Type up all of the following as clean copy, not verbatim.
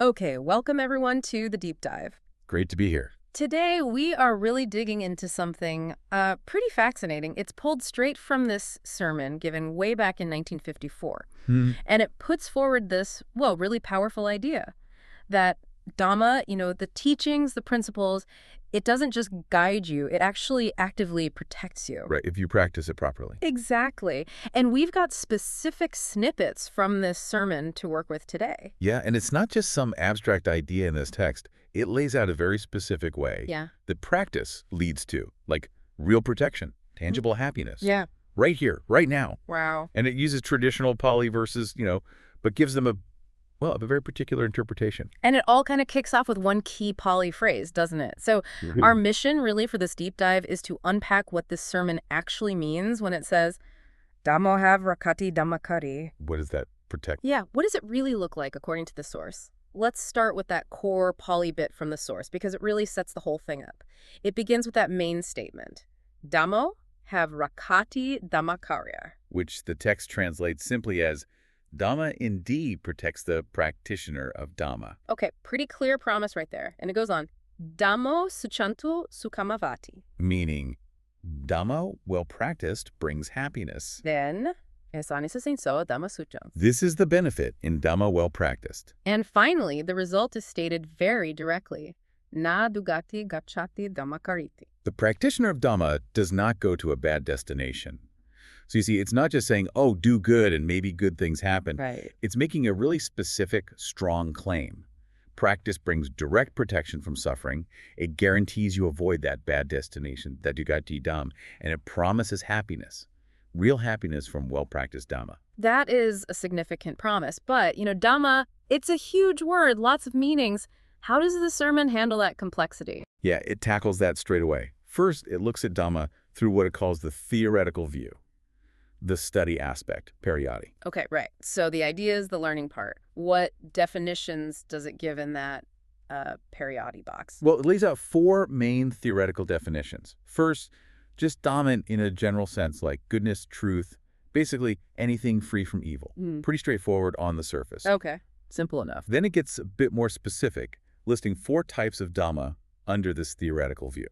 Okay, welcome everyone to the deep dive. Great to be here. Today, we are really digging into something pretty fascinating. It's pulled straight from this sermon given way back in 1954. And it puts forward this, well, really powerful idea that Dhamma, the teachings, the principles, it doesn't just guide you, it actually actively protects you. Right, if you practice it properly. Exactly. And we've got specific snippets from this sermon to work with today. Yeah, and it's not just some abstract idea in this text. It lays out a very specific way that practice leads to, like real protection, tangible happiness. Yeah. Right here, right now. Wow. And it uses traditional Pali verses, but gives them a very particular interpretation. And it all kind of kicks off with one key Pali phrase, doesn't it? So our mission really for this deep dive is to unpack what this sermon actually means when it says, Dhammo have rakati dhammakari. What does that protect? Yeah, what does it really look like according to the source? Let's start with that core Pali bit from the source because it really sets the whole thing up. It begins with that main statement. Dhammo have rakati dhammakarya. Which the text translates simply as, Dhamma indeed protects the practitioner of Dhamma. Okay, pretty clear promise right there. And it goes on, Dhammo suchantu sukhamavati. Meaning, Dhamma, well practiced, brings happiness. Then, Desanā Dhamma suchang. This is the benefit in Dhamma well practiced. And finally, the result is stated very directly. Na dugati gacchati dhammakariti. The practitioner of Dhamma does not go to a bad destination. So you see, it's not just saying, oh, do good and maybe good things happen. Right. It's making a really specific, strong claim. Practice brings direct protection from suffering. It guarantees you avoid that bad destination, that dugati dham, and it promises happiness, real happiness from well-practiced Dhamma. That is a significant promise. But, Dhamma, it's a huge word, lots of meanings. How does the sermon handle that complexity? Yeah, it tackles that straight away. First, it looks at Dhamma through what it calls the theoretical view, the study aspect, Pariyatti. Okay, right. So the idea is the learning part. What definitions does it give in that Pariyatti box? Well, it lays out four main theoretical definitions. First, just Dhamma in a general sense, like goodness, truth, basically anything free from evil. Pretty straightforward on the surface. Okay, simple enough. Then it gets a bit more specific, listing four types of Dhamma under this theoretical view.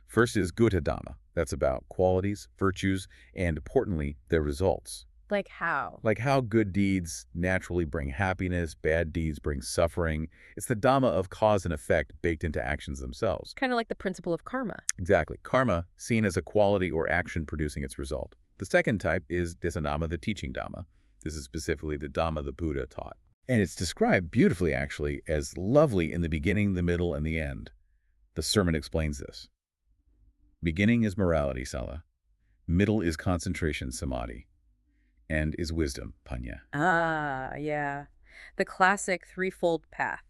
First is Guṇa Dhamma. That's about qualities, virtues, and importantly, their results. Like how? Like how good deeds naturally bring happiness, bad deeds bring suffering. It's the Dhamma of cause and effect baked into actions themselves. Kind of like the principle of karma. Exactly. Karma, seen as a quality or action producing its result. The second type is Desanā Dhamma, the teaching Dhamma. This is specifically the Dhamma the Buddha taught. And it's described beautifully, actually, as lovely in the beginning, the middle, and the end. The sermon explains this. Beginning is morality, Sala. Middle is concentration, Samadhi. End is wisdom, Panya. Ah, yeah. The classic threefold path.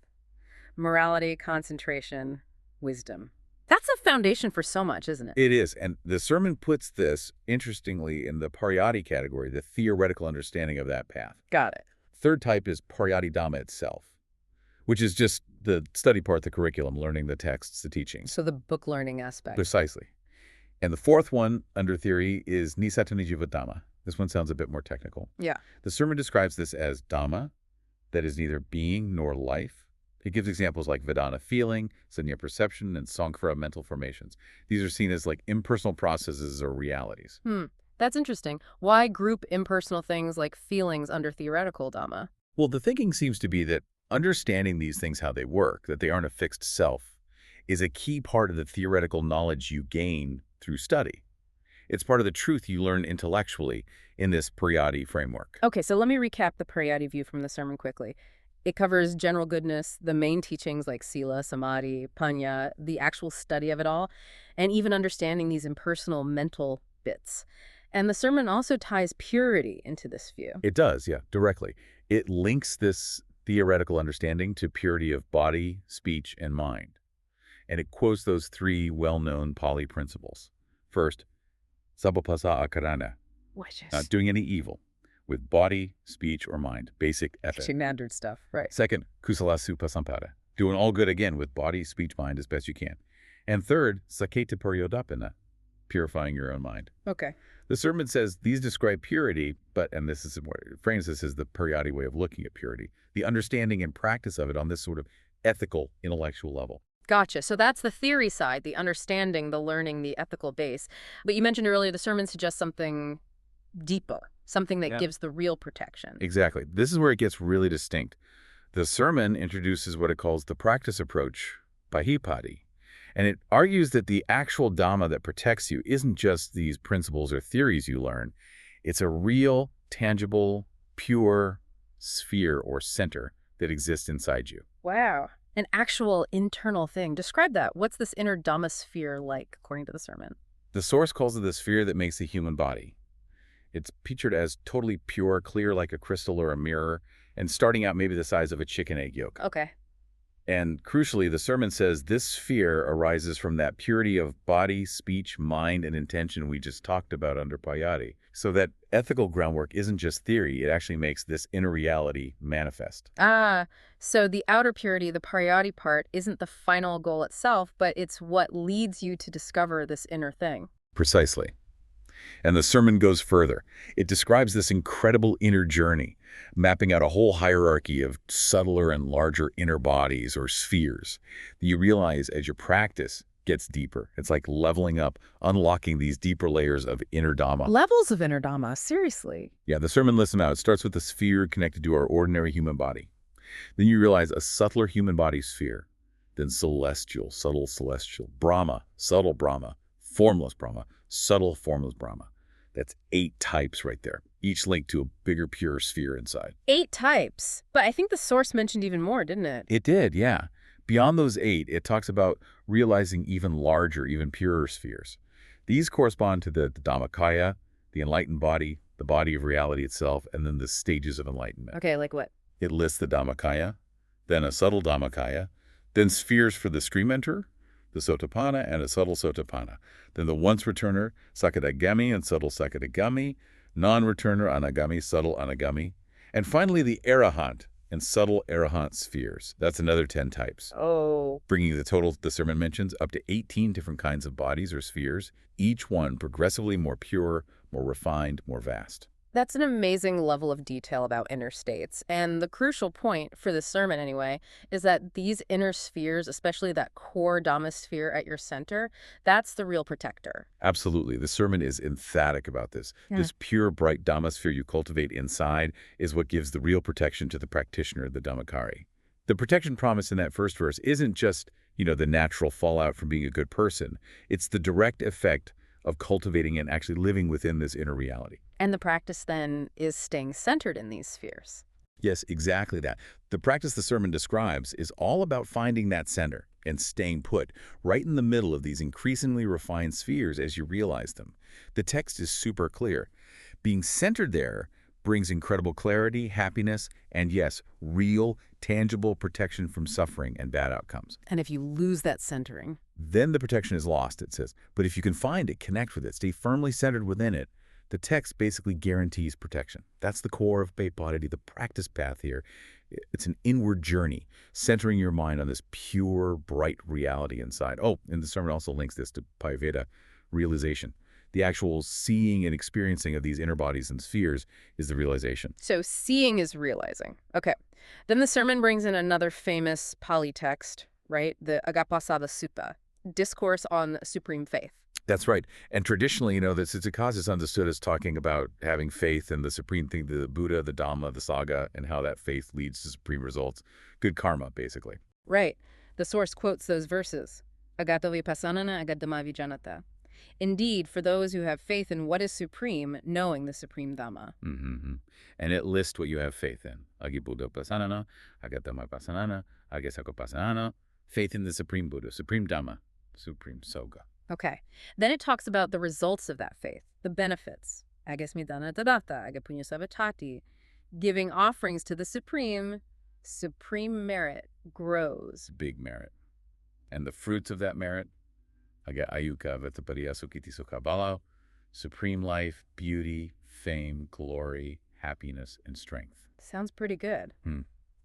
Morality, concentration, wisdom. That's a foundation for so much, isn't it? It is. And the sermon puts this, interestingly, in the Pariyatti category, the theoretical understanding of that path. Got it. Third type is Pariyatti Dhamma itself, which is just the study part, the curriculum, learning the texts, the teachings. So the book learning aspect. Precisely. And the fourth one under theory is Nisattanijīva Dhamma. This one sounds a bit more technical. Yeah. The sermon describes this as Dhamma, that is neither being nor life. It gives examples like Vedana feeling, Sanya perception, and Sangha mental formations. These are seen as like impersonal processes or realities. That's interesting. Why group impersonal things like feelings under theoretical Dhamma? Well, the thinking seems to be that understanding these things, how they work, that they aren't a fixed self, is a key part of the theoretical knowledge you gain through study. It's part of the truth you learn intellectually in this Pariyatti framework. Okay, so let me recap the Pariyatti view from the sermon quickly. It covers general goodness, the main teachings like Sila, Samadhi, Panya, the actual study of it all, and even understanding these impersonal mental bits. And the sermon also ties purity into this view. It does, yeah, directly. It links this theoretical understanding to purity of body, speech, and mind. And it quotes those three well-known Pali principles. First, sabapasa akarana, not doing any evil with body, speech, or mind, basic ethics. Standard stuff, right. Second, kusala supasampada, doing all good again with body, speech, mind as best you can. And third, saketa pariyodapana, purifying your own mind. Okay. The sermon says these describe purity, and this is what it frames this as the Pariyatti way of looking at purity, the understanding and practice of it on this sort of ethical, intellectual level. Gotcha. So that's the theory side, the understanding, the learning, the ethical base. But you mentioned earlier the sermon suggests something deeper, something that gives the real protection. Exactly. This is where it gets really distinct. The sermon introduces what it calls the practice approach, Pahipati. And it argues that the actual Dhamma that protects you isn't just these principles or theories you learn. It's a real, tangible, pure sphere or center that exists inside you. Wow. An actual internal thing. Describe that. What's this inner Dhamma sphere like, according to the sermon? The source calls it the sphere that makes the human body. It's pictured as totally pure, clear like a crystal or a mirror, and starting out maybe the size of a chicken egg yolk. Okay. And crucially, the sermon says this sphere arises from that purity of body, speech, mind, and intention we just talked about under Pariyatti. So that ethical groundwork isn't just theory, it actually makes this inner reality manifest. So the outer purity, the Pariyatti part, isn't the final goal itself, but it's what leads you to discover this inner thing. Precisely. And the sermon goes further. It describes this incredible inner journey, mapping out a whole hierarchy of subtler and larger inner bodies or spheres that you realize as your practice gets deeper. It's like leveling up, unlocking these deeper layers of inner Dhamma. Levels of inner Dhamma, seriously. Yeah, the sermon lists them out. It starts with the sphere connected to our ordinary human body. Then you realize a subtler human body sphere, then celestial, subtle celestial, Brahma, subtle Brahma, formless Brahma, subtle formless Brahma. That's 8 types right there, each linked to a bigger, pure sphere inside. 8 types. But I think the source mentioned even more, didn't it? It did, yeah. Beyond those 8, it talks about realizing even larger, even purer spheres. These correspond to the Dhammakaya, the enlightened body, the body of reality itself, and then the stages of enlightenment. Okay, like what? It lists the Dhammakaya, then a subtle Dhammakaya, then spheres for the stream enterer, the Sotapanna, and a subtle Sotapanna. Then the once-returner, Sakadagami and subtle Sakadagami, non-returner, Anagami, subtle Anagami, and finally the Arahant and subtle Arahant spheres. That's another 10 types. Oh. Bringing the total the sermon mentions up to 18 different kinds of bodies or spheres, each one progressively more pure, more refined, more vast. That's an amazing level of detail about inner states. And the crucial point, for this sermon anyway, is that these inner spheres, especially that core Dhamma sphere at your center, that's the real protector. Absolutely. The sermon is emphatic about this. Yeah. This pure, bright Dhamma sphere you cultivate inside is what gives the real protection to the practitioner, the Dhammakari. The protection promised in that first verse isn't just, the natural fallout from being a good person. It's the direct effect of cultivating and actually living within this inner reality. And the practice then is staying centered in these spheres. Yes, exactly that. The practice the sermon describes is all about finding that center and staying put right in the middle of these increasingly refined spheres as you realize them. The text is super clear. Being centered there brings incredible clarity, happiness, and yes, real, tangible protection from suffering and bad outcomes. And if you lose that centering, then the protection is lost, it says. But if you can find it, connect with it, stay firmly centered within it, the text basically guarantees protection. That's the core of Pahipati, the practice path here. It's an inward journey, centering your mind on this pure, bright reality inside. Oh, and the sermon also links this to Payaveda realization. The actual seeing and experiencing of these inner bodies and spheres is the realization. So seeing is realizing. Okay. Then the sermon brings in another famous Pali text, right? The Aggappasādasutta, discourse on supreme faith. That's right. And traditionally, the Sittakās is understood as talking about having faith in the supreme thing, the Buddha, the Dhamma, the Sangha, and how that faith leads to supreme results. Good karma, basically. Right. The source quotes those verses. Agato vipassanana agadama vijanata. Indeed, for those who have faith in what is supreme, knowing the supreme Dhamma. Mm-hmm. And it lists what you have faith in. Agibuddha pasanana, agatama pasanana, agesakopasana, faith in the supreme Buddha, supreme Dhamma, supreme Sangha. Okay. Then it talks about the results of that faith, the benefits. Agesmidana tadata, agapunyasavatati. Giving offerings to the supreme merit grows. Big merit. And the fruits of that merit, ayuka vatapariya sukiti sukhabala, supreme life, beauty, fame, glory, happiness, and strength. Sounds pretty good.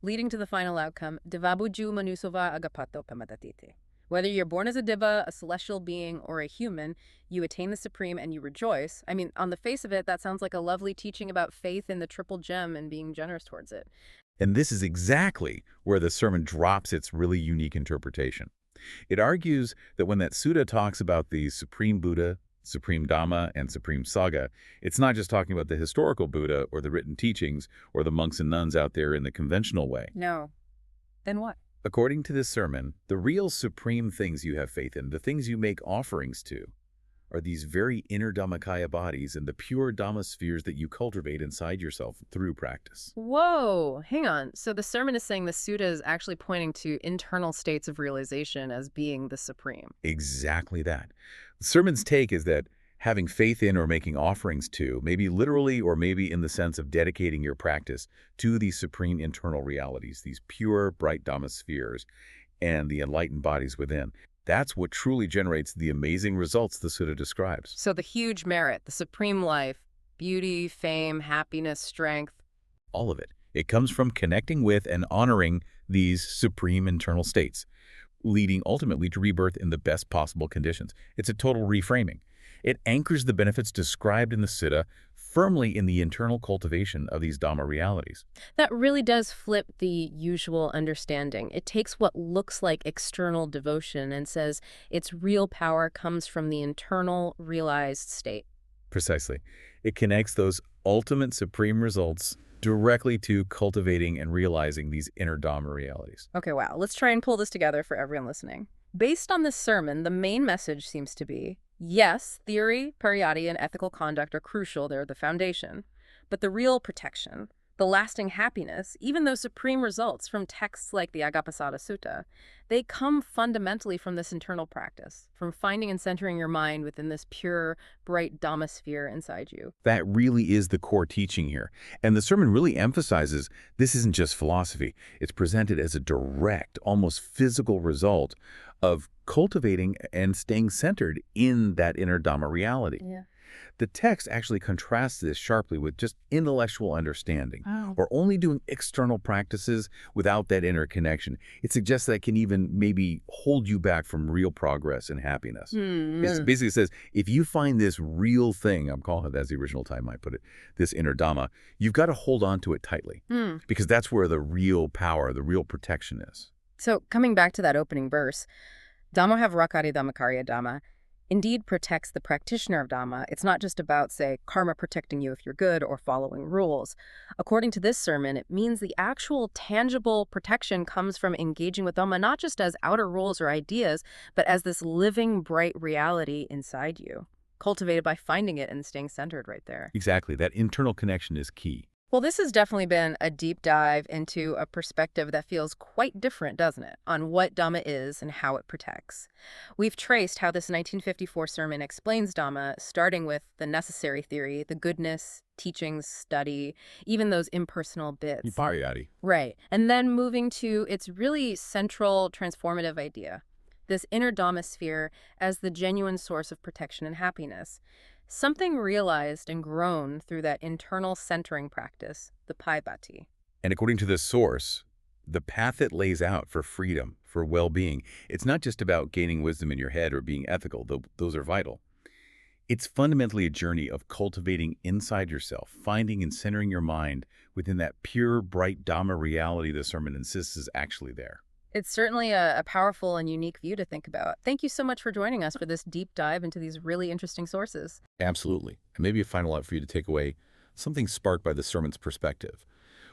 Leading to the final outcome, divabuju manusova agappato pamadatiti. Whether you're born as a diva, a celestial being, or a human, you attain the supreme and you rejoice. I mean, on the face of it, that sounds like a lovely teaching about faith in the triple gem and being generous towards it. And this is exactly where the sermon drops its really unique interpretation. It argues that when that sutta talks about the Supreme Buddha, Supreme Dhamma, and Supreme Sangha, it's not just talking about the historical Buddha or the written teachings or the monks and nuns out there in the conventional way. No. Then what? According to this sermon, the real supreme things you have faith in, the things you make offerings to, are these very inner Dhammakaya bodies and the pure Dhamma spheres that you cultivate inside yourself through practice. Whoa, hang on. So the sermon is saying the sutta is actually pointing to internal states of realization as being the supreme. Exactly that. The sermon's take is that having faith in or making offerings to, maybe literally or maybe in the sense of dedicating your practice to these supreme internal realities, these pure, bright Dhamma spheres, and the enlightened bodies within. That's what truly generates the amazing results the sutta describes. So the huge merit, the supreme life, beauty, fame, happiness, strength. All of it. It comes from connecting with and honoring these supreme internal states, leading ultimately to rebirth in the best possible conditions. It's a total reframing. It anchors the benefits described in the sutta firmly in the internal cultivation of these Dhamma realities. That really does flip the usual understanding. It takes what looks like external devotion and says its real power comes from the internal realized state. Precisely. It connects those ultimate supreme results directly to cultivating and realizing these inner Dhamma realities. Okay, wow. Let's try and pull this together for everyone listening. Based on this sermon, the main message seems to be, yes, theory, pariyatti, and ethical conduct are crucial. They're the foundation. But the real protection, the lasting happiness, even those supreme results from texts like the Aggappasādasutta, they come fundamentally from this internal practice, from finding and centering your mind within this pure, bright Dhamma sphere inside you. That really is the core teaching here. And the sermon really emphasizes this isn't just philosophy. It's presented as a direct, almost physical result of cultivating and staying centered in that inner Dhamma reality. Yeah. The text actually contrasts this sharply with just intellectual understanding, or only doing external practices without that inner connection. It suggests that can even maybe hold you back from real progress and happiness. It basically says, if you find this real thing, I'm calling it, that's the original time I put it, this inner Dhamma, you've got to hold on to it tightly, because that's where the real power, the real protection is. So coming back to that opening verse, Dhammo have rakati dhammakarya Dhamma indeed protects the practitioner of Dhamma. It's not just about, say, karma protecting you if you're good or following rules. According to this sermon, it means the actual tangible protection comes from engaging with Dhamma not just as outer rules or ideas, but as this living, bright reality inside you, cultivated by finding it and staying centered right there. Exactly. That internal connection is key. Well, this has definitely been a deep dive into a perspective that feels quite different, doesn't it, on what Dhamma is and how it protects. We've traced how this 1954 sermon explains Dhamma, starting with the necessary theory, the goodness, teachings, study, even those impersonal bits. Pariyatti. Right. And then moving to its really central transformative idea, this inner Dhamma sphere as the genuine source of protection and happiness. Something realized and grown through that internal centering practice, the Pariyatti. And according to this source, the path it lays out for freedom, for well-being, it's not just about gaining wisdom in your head or being ethical, though those are vital. It's fundamentally a journey of cultivating inside yourself, finding and centering your mind within that pure, bright Dhamma reality the sermon insists is actually there. It's certainly a powerful and unique view to think about. Thank you so much for joining us for this deep dive into these really interesting sources. Absolutely. And maybe a final thought for you to take away, something sparked by the sermon's perspective.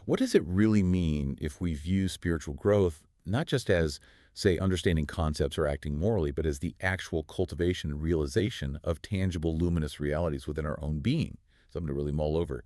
What does it really mean if we view spiritual growth not just as, say, understanding concepts or acting morally, but as the actual cultivation and realization of tangible, luminous realities within our own being? Something to really mull over.